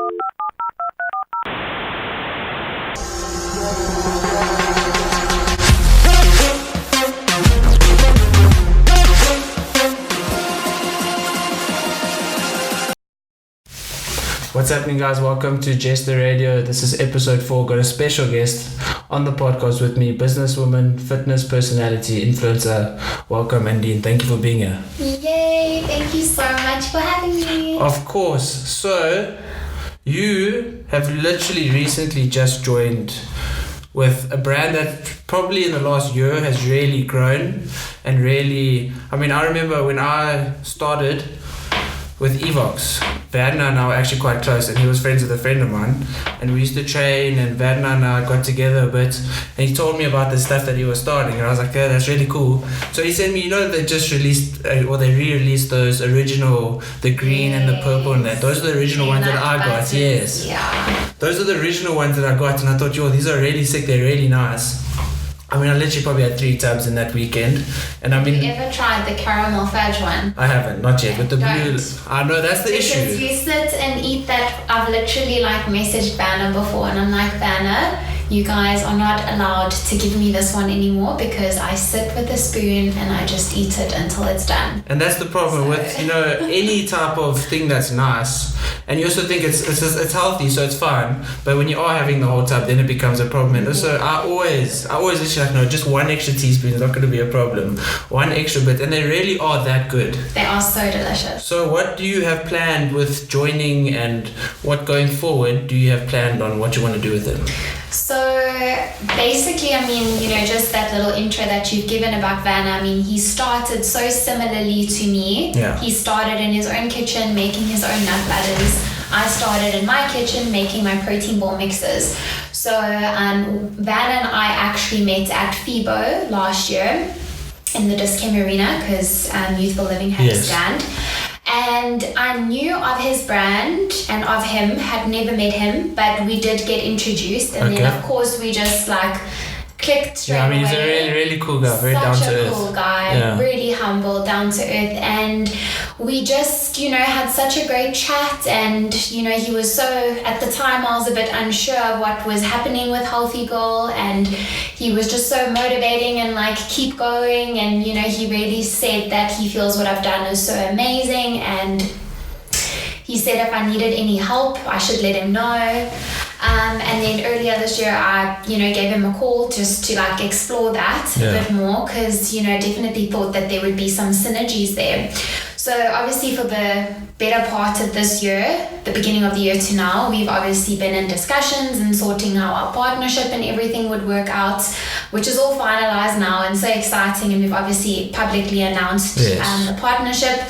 What's happening, guys? Welcome to Jesster Radio. This is episode 4. Got a special guest on the podcast with me, businesswoman, fitness personality, influencer. Welcome, Andene. Thank you for being here. Yay! Thank you so much for having me. Of course. So, you have literally recently just joined with a brand that probably in the last year has really grown and really... I remember when I started with Evox, Vadna and I were actually quite close, and he was friends with a friend of mine, and we used to train, and Vadna and I got together a bit, and he told me about the stuff that he was starting, and I was like, yeah, that's really cool. So he sent me, they just released, or they re-released those original, the green and the purple and that. Those are the original ones that I got, yes. Yeah. Those are the original ones that I got, and I thought, these are really sick, they're really nice. I literally probably had 3 tubs in that weekend, and Have you ever tried the caramel fudge one? I haven't, not yet. With the blue, I know that's the issue. Because you sit and eat that. I've literally messaged Vanna before, and I'm like, Vanna, you guys are not allowed to give me this one anymore because I sit with a spoon and I just eat it until it's done. And that's the problem with any type of thing that's nice, and you also think it's healthy, so it's fine. But when you are having the whole tub, then it becomes a problem. And so I always literally no, just 1 extra teaspoon is not going to be a problem. 1 extra bit, and they really are that good. They are so delicious. So what do you have planned with joining, and what going forward do you have planned on what you want to do with it? So basically, just that little intro that you've given about Vanna, he started so similarly to me. Yeah. He started in his own kitchen making his own nut butters. I started in my kitchen making my protein ball mixes. So Vanna and I actually met at FIBO last year in the Discam Arena because Youthful Living had a stand. And I knew of his brand and of him, had never met him, but we did get introduced, and then of course we just clicked straight away. He's a really, really cool guy, very down to earth. Such a cool guy, really humble, down to earth, and we just, had such a great chat, and, he was so, at the time I was a bit unsure of what was happening with Healthy Girl, and he was just so motivating and keep going, and, he really said that he feels what I've done is so amazing, and he said if I needed any help, I should let him know. And then earlier this year, I, gave him a call just to explore that a bit more, because, definitely thought that there would be some synergies there. So obviously for the better part of this year, the beginning of the year to now, we've obviously been in discussions and sorting how our partnership and everything would work out, which is all finalized now and so exciting. And we've obviously publicly announced the partnership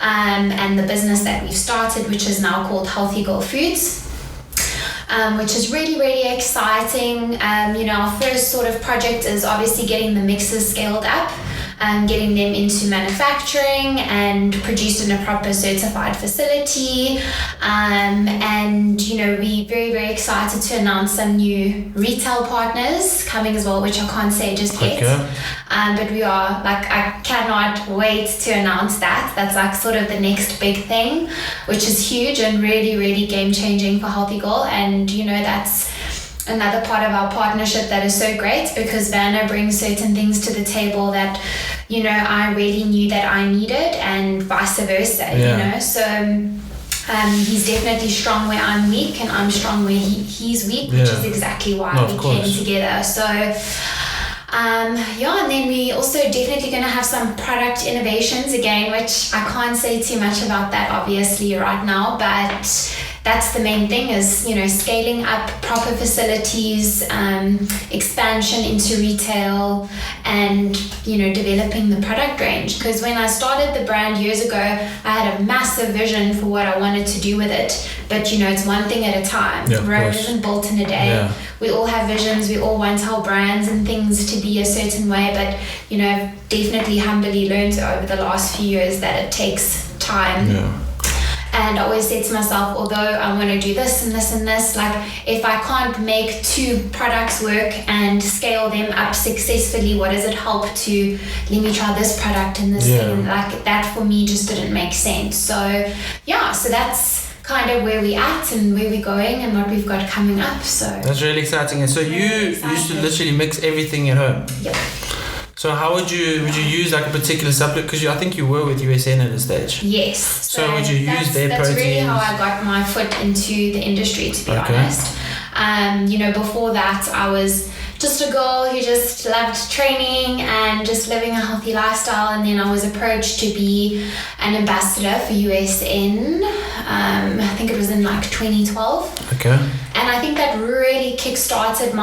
and the business that we've started, which is now called Healthy Girl Foods. Which is really, really exciting. Our first sort of project is obviously getting the mixes scaled up, getting them into manufacturing and produced in a proper certified facility. And we're very, very excited to announce some new retail partners coming as well, which I can't say just yet. But we are, I cannot wait to announce that. That's sort of the next big thing, which is huge and really, really game-changing for Healthy Girl. And, that's another part of our partnership that is so great, because Vanna brings certain things to the table that, I really knew that I needed, and vice versa, So he's definitely strong where I'm weak, and I'm strong where he's weak, which is exactly why we came together. So and then we also definitely going to have some product innovations again, which I can't say too much about that obviously right now, but that's the main thing is, scaling up proper facilities, expansion into retail, and, developing the product range. Because when I started the brand years ago, I had a massive vision for what I wanted to do with it. But, it's one thing at a time. Rome isn't built in a day. Yeah. We all have visions. We all want our brands and things to be a certain way. But, I've definitely humbly learned over the last few years that it takes time. Yeah. And I always say to myself, although I want to do this and this and this, if I can't make 2 products work and scale them up successfully, what does it help to let me try this product and this thing? That for me just didn't make sense. So that's kind of where we're at and where we're going and what we've got coming up. So that's really exciting. And so you used to literally mix everything at home. Yep. So how would you use like a particular supplement? Because I think you were with USN at a stage. Yes. So would you use their proteins? That's really how I got my foot into the industry, to be honest. Before that, I was just a girl who just loved training and just living a healthy lifestyle, and then I was approached to be an ambassador for USN. I think it was in like 2012. Okay. And I think that really kick-started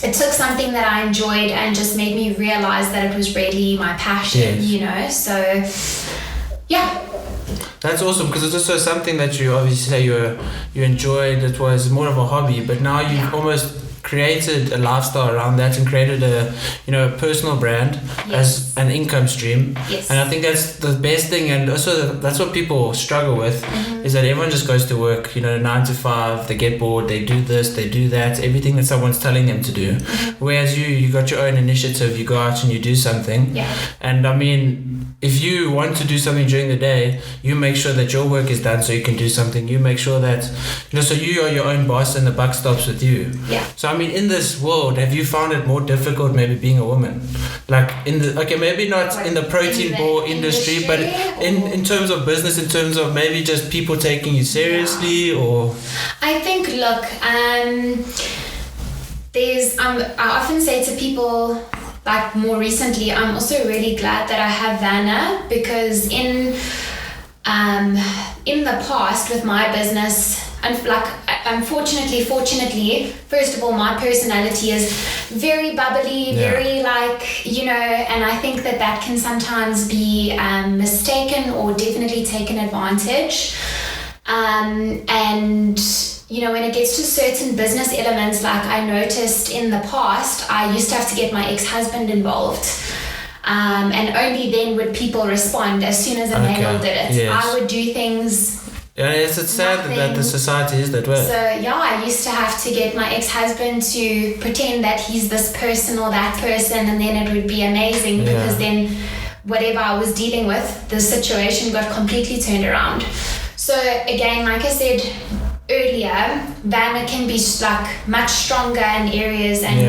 it took something that I enjoyed and just made me realize that it was really my passion, so yeah. That's awesome, because it's also something that you obviously say you enjoyed. It was more of a hobby, but now you've almost created a lifestyle around that and created a personal brand as an income stream. Yes. And I think that's the best thing, and also that's what people struggle with, is that everyone just goes to work 9 to 5, they get bored, they do this, they do that, everything that someone's telling them to do. Whereas you got your own initiative, you go out and you do something. And I mean, if you want to do something during the day, you make sure that your work is done so you can do something. You make sure that so you are your own boss and the buck stops with you. So I mean, in this world, have you found it more difficult maybe being a woman? Like maybe not in the protein bar industry, but in terms of business, in terms of maybe just people taking you seriously, or? I think, look, I often say to people, like more recently, I'm also really glad that I have Vanna, because in the past with my business, and fortunately, first of all, my personality is very bubbly, very and I think that can sometimes be mistaken or definitely taken advantage. And when it gets to certain business elements, like I noticed in the past, I used to have to get my ex-husband involved. And only then would people respond as soon as a male did it. Yes. I would do things. Yeah, it's sad that the society is that way. So I used to have to get my ex-husband to pretend that he's this person or that person, and then it would be amazing because then whatever I was dealing with, the situation got completely turned around. So again, like I said earlier, Vanna can be like much stronger in areas and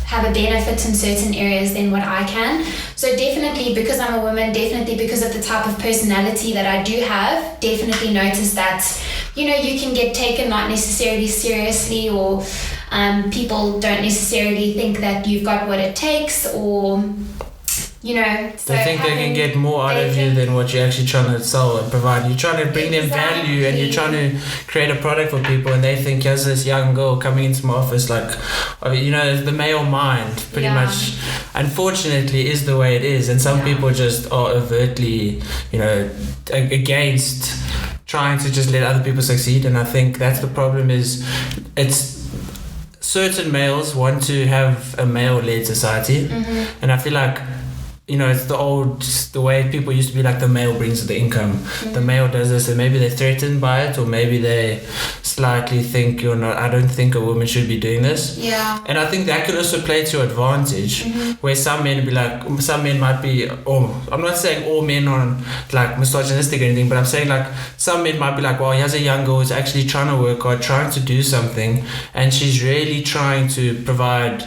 have a benefit in certain areas than what I can. So definitely, because I'm a woman, definitely because of the type of personality that I do have, definitely notice that you can get taken not necessarily seriously, or people don't necessarily think that you've got what it takes, or they think they can get more out of you than what you're actually trying to sell and provide. You're trying to bring them value, and you're trying to create a product for people, and they think, here's this young girl coming into my office, the male mind pretty much, unfortunately, is the way it is. And some people just are overtly, against trying to just let other people succeed. And I think that's the problem, is it's certain males want to have a male-led society, and I feel like it's the way people used to be, like the male brings the income, the male does this, and maybe they're threatened by it, or maybe they slightly think I don't think a woman should be doing this. And I think that could also play to advantage, where some men might be, I'm not saying all men are like misogynistic or anything, but I'm saying like some men might be like, well, here's a young girl who's actually trying to work hard, trying to do something, and she's really trying to provide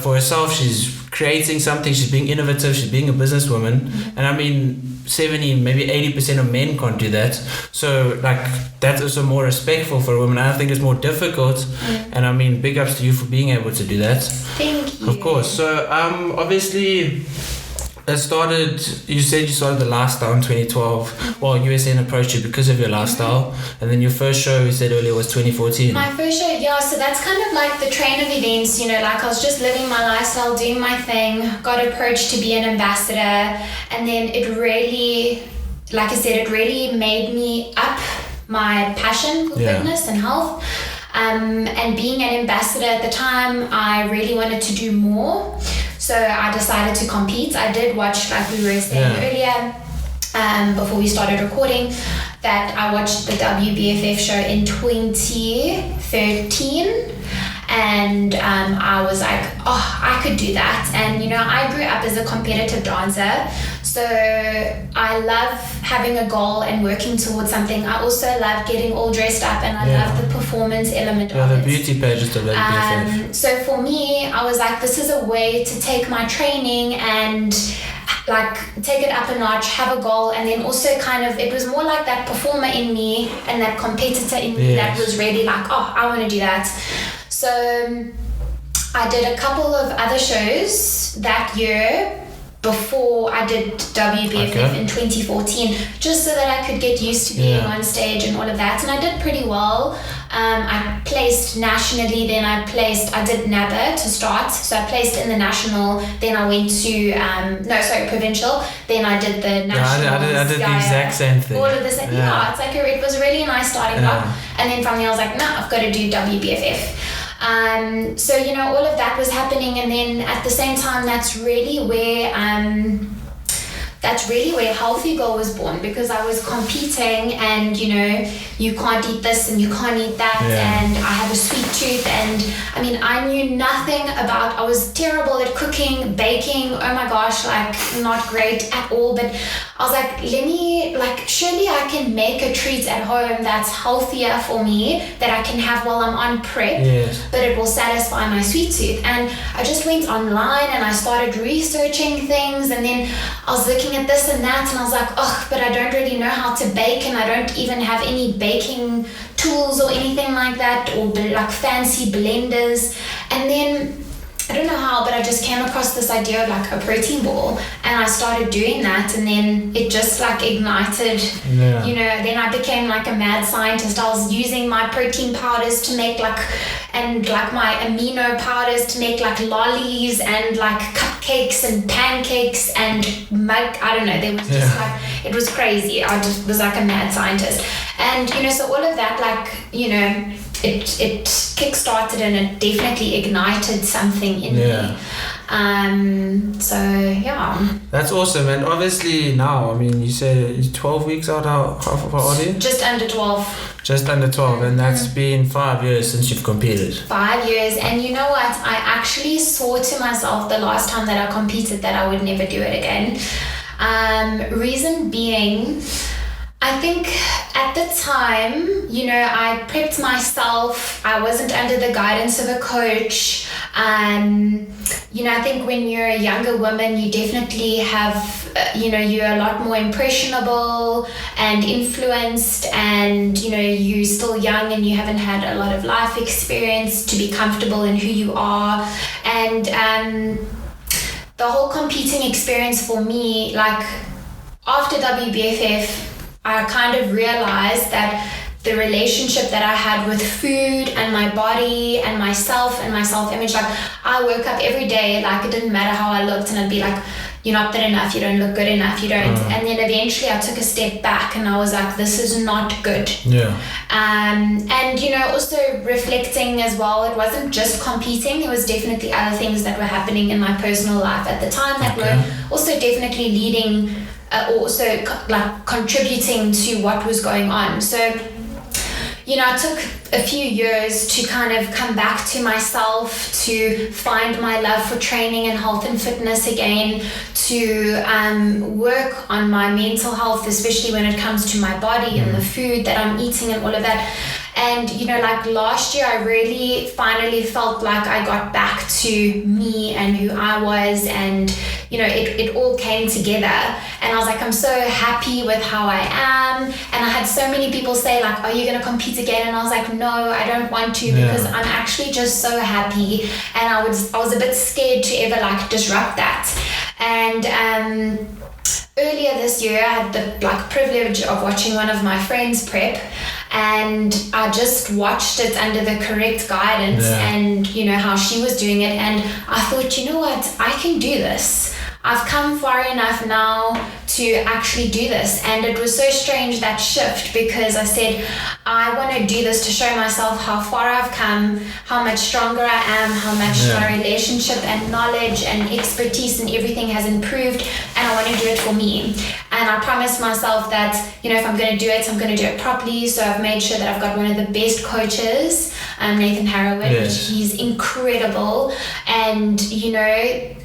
for herself. She's creating something, she's being innovative, she's being a businesswoman. And I mean, 70, maybe 80% of men can't do that. So that's also more respectful for a woman. I think it's more difficult. And I mean, big ups to you for being able to do that. Thank you. Of course. So obviously you said you started the lifestyle in 2012. Well, USN approached you because of your lifestyle, and then your first show, you said earlier, was 2014. My first show, so that's kind of like the train of events, I was just living my lifestyle, doing my thing, got approached to be an ambassador, and then it really, like I said, it really made me up my passion for fitness and health. And being an ambassador at the time, I really wanted to do more. So I decided to compete. I did watch, like we were saying earlier, before we started recording, that I watched the WBFF show in 2013. and I was like, oh, I could do that. And I grew up as a competitive dancer, so I love having a goal and working towards something. I also love getting all dressed up, and I love the performance element of it. The beauty pageant of BFF. So for me, I was like, this is a way to take my training and like take it up a notch, have a goal, and then also it was more like that performer in me and that competitor in me that was really like, oh, I want to do that. So I did a couple of other shows that year before I did WBFF in 2014, just so that I could get used to being on stage and all of that, and I did pretty well. I placed nationally, then I did NABA to start, so I placed in the national, then I went to provincial, then I did the national. I did the exact same thing. All of this, it's like it was a really nice starting block, and then from there I was like, no, I've got to do WBFF. So all of that was happening, and then at the same time, that's really where Healthy Girl was born, because I was competing, and you can't eat this and you can't eat that, and I have a sweet tooth, and I mean, I knew nothing about, I was terrible at cooking, baking, oh my gosh, like not great at all, but I was like, surely I can make a treat at home that's healthier for me, that I can have while I'm on prep, but it will satisfy my sweet tooth. And I just went online and I started researching things, and then I was looking at this and that, and I was like, oh, but I don't really know how to bake, and I don't even have any baking tools or anything like that, or like fancy blenders. And then I don't know how, but I just came across this idea of like a protein ball, and I started doing that, and then it just like ignited, then I became like a mad scientist. I was using my protein powders to make my amino powders to make like lollies and like cupcakes and pancakes and I don't know, there was just like, it was crazy. I just was like a mad scientist. And so all of that, like, it kick-started, and it definitely ignited something in me. That's awesome. And obviously now, I mean, you said you're 12 weeks out, how far are you? Just under 12. Just under 12, and that's been 5 years since you've competed. 5 years, and you know what? I actually swore to myself the last time that I competed that I would never do it again. Reason being, I think at the time, I prepped myself. I wasn't under the guidance of a coach. I think when you're a younger woman, you definitely have, you're a lot more impressionable and influenced, and, you're still young and you haven't had a lot of life experience to be comfortable in who you are. And the whole competing experience for me, like after WBFF, I kind of realized that the relationship that I had with food and my body and myself and my self-image, like I woke up every day, like it didn't matter how I looked, and I'd be like, you're not good enough, you don't look good enough, you don't. And then eventually I took a step back and I was like, this is not good. And also reflecting as well, it wasn't just competing, there was definitely other things that were happening in my personal life at the time that were also definitely leading, also like contributing to what was going on. So I took a few years to kind of come back to myself, to find my love for training and health and fitness again, to work on my mental health, especially when it comes to my body and the food that I'm eating and all of that. And, like last year, I really finally felt like I got back to me and who I was, and, it all came together. And I was like, I'm so happy with how I am. And I had so many people say like, are you going to compete again? And I was like, no, I don't want to, because I'm actually just so happy. And I was a bit scared to ever like disrupt that. And, earlier this year, I had the privilege of watching one of my friends prep, and I just watched it under the correct guidance and how she was doing it, and I thought, you know what, I can do this. I've come far enough now to actually do this. And it was so strange, that shift, because I said, I want to do this to show myself how far I've come, how much stronger I am, how much my relationship and knowledge and expertise and everything has improved, and I want to do it for me. And I promised myself that, if I'm going to do it, I'm going to do it properly. So I've made sure that I've got one of the best coaches Nathan Harrowitz. Yes. He's incredible, and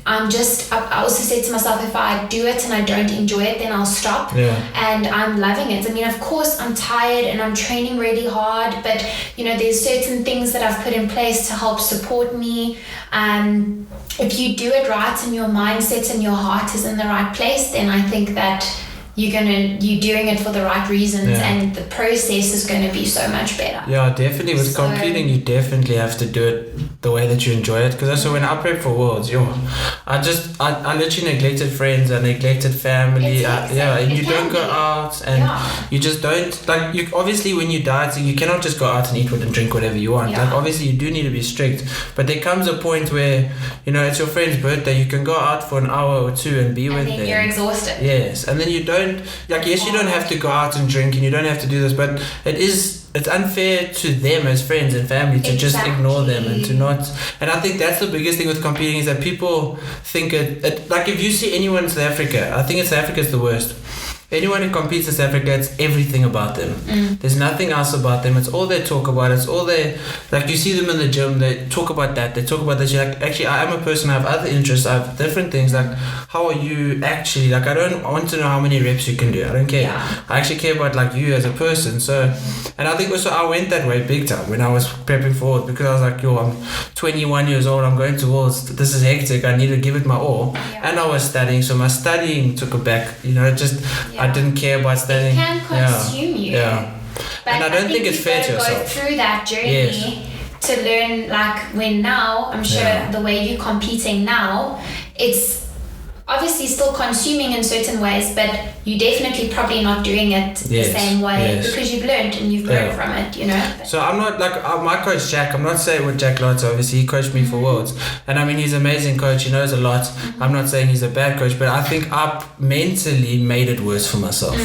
I also said to myself, if I do it and I don't enjoy it, then I'll stop. And I'm loving it. I mean, of course I'm tired and I'm training really hard, but there's certain things that I've put in place to help support me. If you do it right and your mindset and your heart is in the right place, then I think that you're doing it for the right reasons, and the process is going to be so much better. Yeah, definitely. With competing, you definitely have to do it the way that you enjoy it. Because also when I prep for Worlds, I literally neglected friends, I neglected family. And you don't go out, and you just don't, like, you obviously when you dieting, you cannot just go out and eat and drink whatever you want. Like, obviously you do need to be strict, but there comes a point where it's your friend's birthday, you can go out for an hour or two and be with them. And then you're exhausted. Yes, and then you don't, like, yes, you don't have to go out and drink and you don't have to do this, but it's unfair to them as friends and family to just ignore them and to not. And I think that's the biggest thing with competing, is that people think it like, if you see anyone in South Africa, I think in South Africa is the worst. Anyone who competes in South Africa, it's everything about them. There's nothing else about them. It's all they talk about. It's all they, like, you see them in the gym, they talk about that, they talk about this. You're like, actually, I am a person, I have other interests, I have different things. Like, how are you actually, like, I want to know how many reps you can do. I don't care. I actually care about, like, you as a person. So, and I think also I went that way big time when I was prepping for Worlds, because I was like, I'm 21 years old, I'm going to Worlds, this is hectic, I need to give it my all. And I was studying, so my studying took it back, I didn't care about studying. It can consume you. But and I don't think it's fair to yourself. Go through that journey to learn, like, when now, I'm sure the way you're competing now, it's obviously still consuming in certain ways, but you're definitely probably not doing it the same way because you've learned and you've grown from it, So I'm not, like, my coach Jack, I'm not saying with Jack Lotz, obviously he coached me for Worlds, and I mean, he's an amazing coach, he knows a lot. I'm not saying he's a bad coach, but I think I mentally made it worse for myself.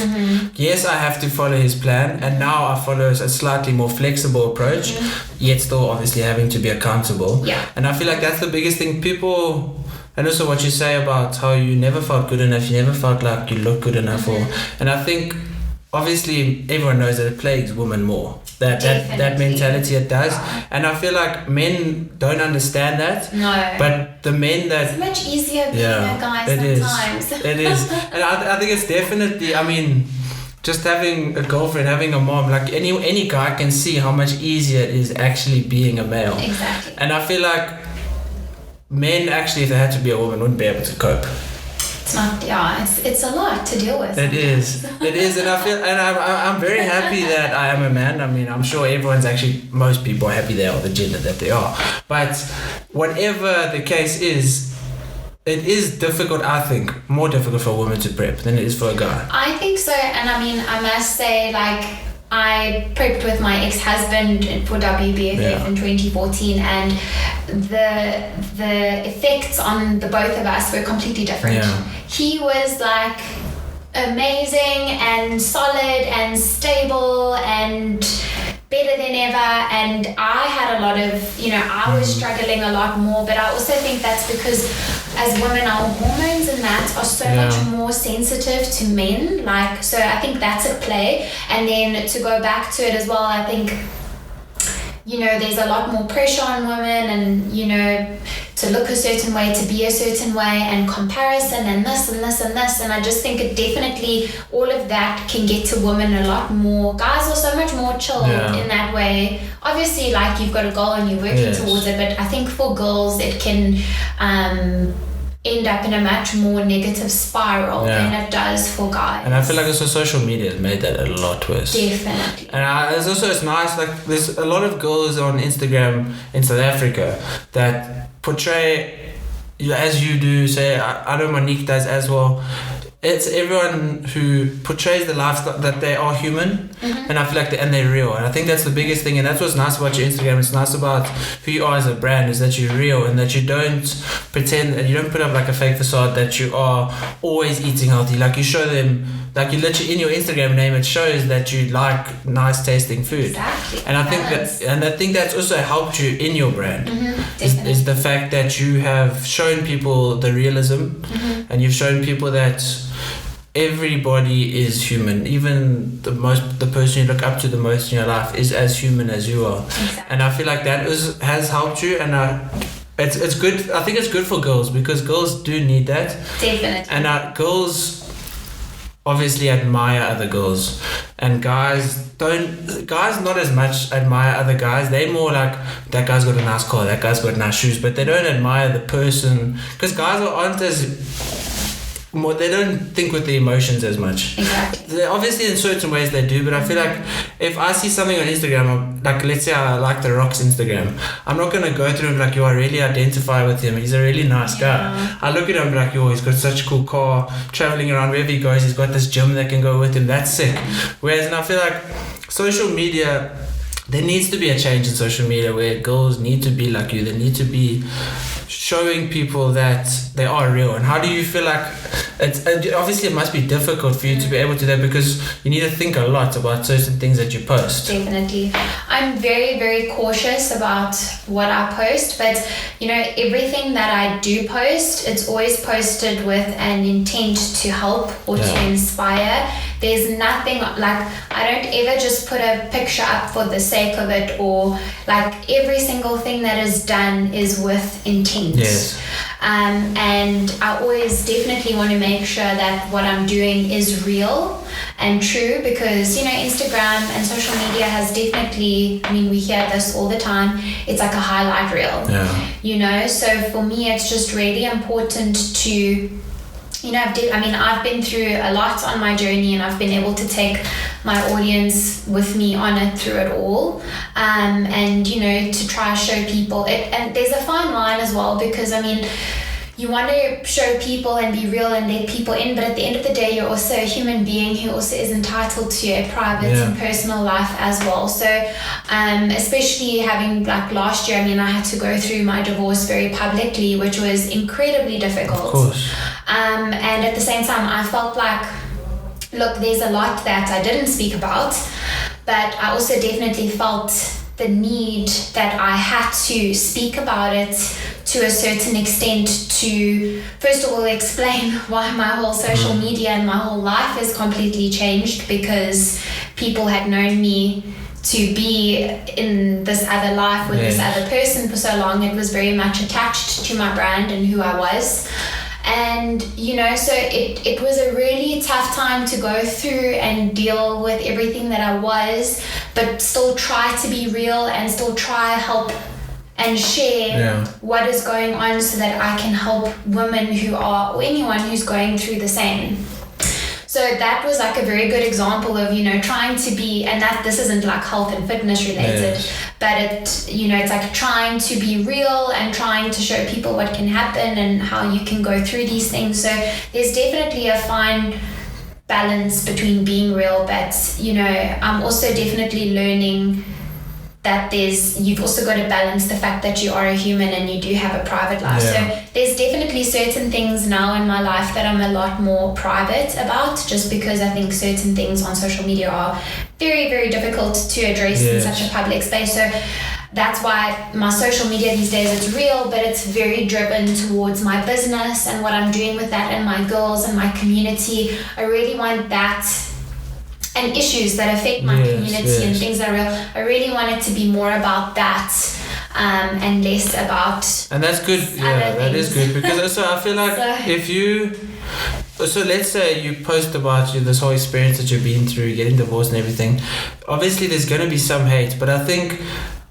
Yes, I have to follow his plan, and now I follow a slightly more flexible approach, yet still obviously having to be accountable. And I feel like that's the biggest thing. People, and also what you say about how you never felt good enough, you never felt like you looked good enough, and I think obviously everyone knows that it plagues women more. That mentality, it does. And I feel like men don't understand that. No. But the men that... It's much easier being a guy sometimes. It is. And I think it's definitely, I mean, just having a girlfriend, having a mom, like any guy can see how much easier it is actually being a male. Exactly. And I feel like men actually, if they had to be a woman, wouldn't be able to cope. It's not, it's a lot to deal with. It is, and I feel, and I'm very happy that I am a man. I mean, I'm sure most people are happy they are the gender that they are. But whatever the case is, it is difficult, I think, more difficult for a woman to prep than it is for a guy. I think so, and I mean, I must say, like, I prepped with my ex-husband for WBFF in 2014, and the effects on the both of us were completely different. He was like amazing and solid and stable and better than ever, and I had a lot of, I was struggling a lot more, but I also think that's because as women, our hormones and that are so much more sensitive to men, like, so I think that's at play. And then to go back to it as well, I think, there's a lot more pressure on women, and, to look a certain way, to be a certain way, and comparison, and this and this and this. And I just think it definitely, all of that can get to women a lot more. Guys are so much more chilled in that way. Obviously, like, you've got a goal and you're working towards it, but I think for girls it can end up in a much more negative spiral than it does for guys. And I feel like also social media has made that a lot worse. Definitely. And it's nice, like, there's a lot of girls on Instagram in South Africa that portray, as you do, say, I know Monique does as well. It's everyone who portrays the lifestyle that they are human, and I feel like and they're real, and I think that's the biggest thing, and that's what's nice about your Instagram. It's nice about who you are as a brand, is that you're real, and that you don't pretend, and you don't put up like a fake facade that you are always eating healthy. Like, you show them, like, you literally, in your Instagram name, it shows that you like nice tasting food. Exactly. And I think that's also helped you in your brand. Is the fact that you have shown people the realism, and you've shown people that everybody is human. Even the person you look up to the most in your life is as human as you are. Exactly. And I feel like that has helped you, and it's good. I think it's good for girls, because girls do need that. Definitely. And girls obviously admire other girls, and guys not as much admire other guys. They more like, that guy's got a nice car, that guy's got nice shoes, but they don't admire the person, because guys aren't as more, they don't think with the emotions as much. Exactly. Obviously in certain ways they do, but I feel like if I see something on Instagram, like let's say I like The Rock's Instagram, I'm not going to go through and be like, yo, I really identify with him, he's a really nice guy. I look at him and be like, yo, he's got such a cool car, traveling around wherever he goes, he's got this gym that can go with him, that's sick. Whereas, and I feel like social media, there needs to be a change in social media where girls need to be like you. They need to be showing people that they are real. And how do you feel like obviously it must be difficult for you to be able to do that, because you need to think a lot about certain things that you post. Definitely. I'm very, very cautious about what I post, but everything that I do post, it's always posted with an intent to help or to inspire. There's nothing like, I don't ever just put a picture up for the sake of it, or like every single thing that is done is with intent. Yes. And I always definitely want to make sure that what I'm doing is real and true, because Instagram and social media has definitely, we hear this all the time, it's like a highlight reel. So for me it's just really important to I've been through a lot on my journey, and I've been able to take my audience with me on it through it all, and to try to show people it. And there's a fine line as well, because you want to show people and be real and let people in, but at the end of the day you're also a human being who also is entitled to a private and personal life as well. So especially having like last year, I had to go through my divorce very publicly, which was incredibly difficult. Of course. And at the same time I felt like, look, there's a lot that I didn't speak about, but I also definitely felt the need that I had to speak about it to a certain extent, to first of all explain why my whole social media and my whole life has completely changed, because people had known me to be in this other life with this other person for so long. It was very much attached to my brand and who I was. And so it was a really tough time to go through and deal with everything that I was, but still try to be real and still try help and share what is going on, so that I can help women or anyone who's going through the same. So that was like a very good example of, trying to be, and that this isn't like health and fitness related, but it's like trying to be real and trying to show people what can happen and how you can go through these things. So there's definitely a fine balance between being real, but, I'm also definitely learning that you've also got to balance the fact that you are a human and you do have a private life. So there's definitely certain things now in my life that I'm a lot more private about, just because I think certain things on social media are very, very difficult to address in such a public space. So that's why my social media these days, it's real, but it's very driven towards my business and what I'm doing with that and my girls and my community. I really want that, and issues that affect my community and things that are real. I really want it to be more about that, and less about. And that's good. That is good, because also I feel like so let's say you post about this whole experience that you've been through, getting divorced and everything. Obviously, there's going to be some hate, but I think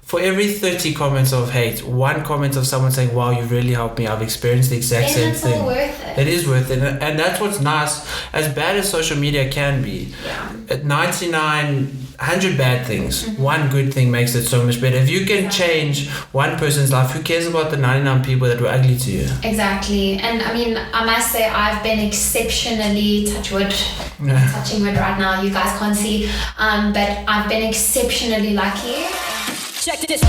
for every 30 comments of hate, one comment of someone saying, wow, you've really helped me, I've experienced the exact same thing. It's all worth it. It is worth it. And that's what's nice. As bad as social media can be, at 100 bad things, one good thing makes it so much better. If you can change one person's life, who cares about the 99 people that were ugly to you? Exactly. And I must say, I've been exceptionally, touch wood, I'm touching wood right now, you guys can't see, but I've been exceptionally lucky. Check this.